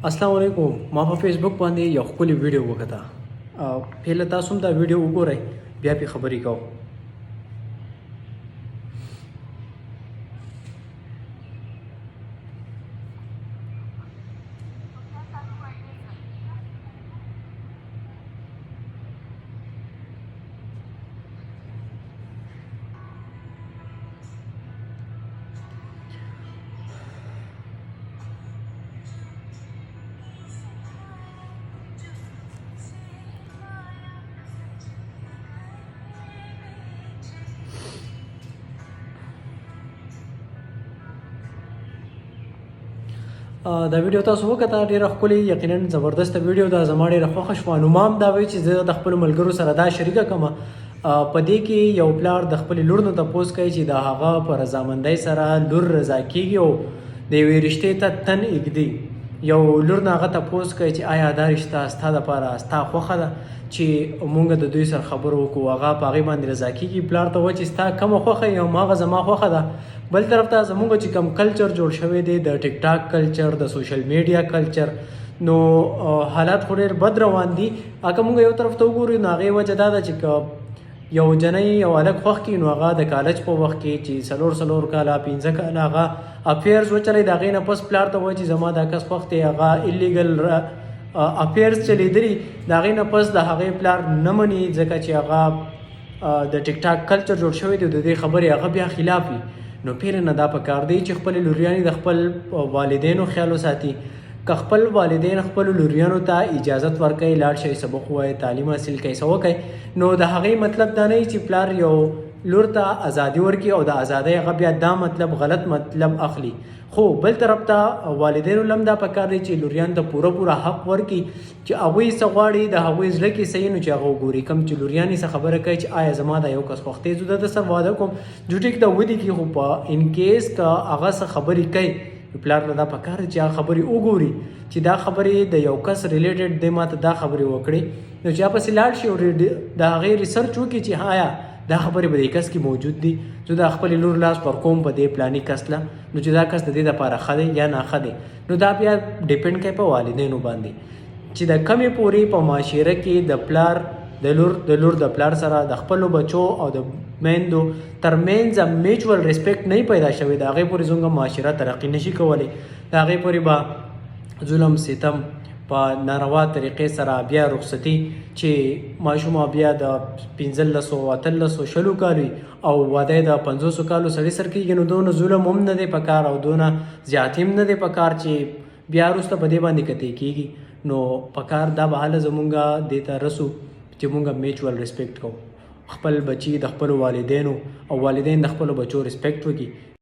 السلام علیکم. ما په فیسبوک باندې یو ښکلې ویډیو وکړه. پهله تاسو هم دا ویډیو وګورئ بیا پې خبرې کوو. دا ویډیو تاسو وکړه ډیره ښکلې یقینا زبردست ویډیو دا زما ډیره خوښه شوه. نو ما هم دا وایي چې زه د خپلو ملګرو سره دا شریکه کړم. په دې کې یو پلار د خپلې لور نه تپوس کوي چې د هغه په رضامندۍ سره لور رضا کیږي او د یوې رشتې ته تن ایږدي. یو لور نه هغه تپوس کوي چې آیا دا رشته ستا دپاره ستا خوښه ده چې موږ د دوی سره خبرې وکړو، هغه په هغې باندې رضا کیږي. پلار ته وایي چې ستا کومه خوښه یي، هماغه زما خوښه ده. بل طرف ته زموږ چې کوم کلچر جوړ شوی دی د ټیک ټاک کلچر، د سوشل میډیا کلچر، نو حالات خو ډېر بد روان دي. اگه موږ یو طرف ته وګورو نو هغې وجه دا ده چې یو جنۍ یو هلک خوښ کړي نو هغه د کالج په وخت کې چې څلور کاله 15 کاله هغه افیرز وچلوي، د هغې نه پس پلار ته وایي چې زما دا کس خوښ دی، هغه ایلیګل افیرز چلیدلي، د هغې نه پس د هغې پلار نه مني ځکه چې هغه د ټیک ټاک کلچر جوړ شوی دی، د دې خبرې هغه بیا خلاف وي. نو پیر نه دا پکار دی چې خپل لوریانې د خپل والدینو خیال وساتي. که خپل والدین خپل لوریانو ته اجازت ورکوي لاړ شئ سبق ووایئ تعلیم حاصل کړئ څه وکړئ، نو د هغې مطلب دا نه وي چې پلار یو لور ته ازادي ورکړي او د ازادۍ هغه بیا دا مطلب غلط مطلب اخلي. خو بل طرف ته والدینو لم دا پکار دی چې لوریان ته پوره حق ورکړي چې هغوی څه غواړي د هغوی زړه کې صحیح نو چې هغه وګوري. کوم چې لوریانې څه خبره کوي چې آیا زما دا یو کس خوښ دی، زه د سره واده کوم جو ټیک ده ودې کې، خو په ان کیس که هغه څه خبرې کوي پلار له دا پکار دی چې هغه خبرې وګوري چې دا خبرې د یو کس ریلیټډ دی، ماته دا خبرې وکړي، نو چې هغه پسې لاړ شي او د هغې ریسرچ وکړي چې آیا دا خبرې به دې کس کې موجود دي، زه د خپلې لور لاس پر کوم په دې پلاني کس له، نو چې دا کس د دې دپاره ښه دی یا ناښه دی. نو دا بیا ډیپینډ کوي په والدینو باندې چې د کمې پورې په معاشره کې د پلار د لور د پلار سره د خپلو بچو او د میندو ترمنځ میچوال ریسپیکټ نه پیدا شوی، د هغې پورې زموږ معاشره ترقي نشي کولی، د هغې پورې به ظلم ستم په ناروا طریقې سره بیا رخصتي چې ماشومه بیا د 15 18 شلو کالو او واده د 50 کالو سړي سر کېږي، نو دونه ظلم هم نه دی پکار او دونه زیاتي هم نه دی پکار چې بیا وروسته په دې باندې کتې کېږي. نو پکار دا به هله زمونږ دې ته رسو چې مونږ میچوال ریسپیکټ کوو، خپل بچي د خپلو والدینو او والدین د خپلو بچو ریسپیکټ وکړي.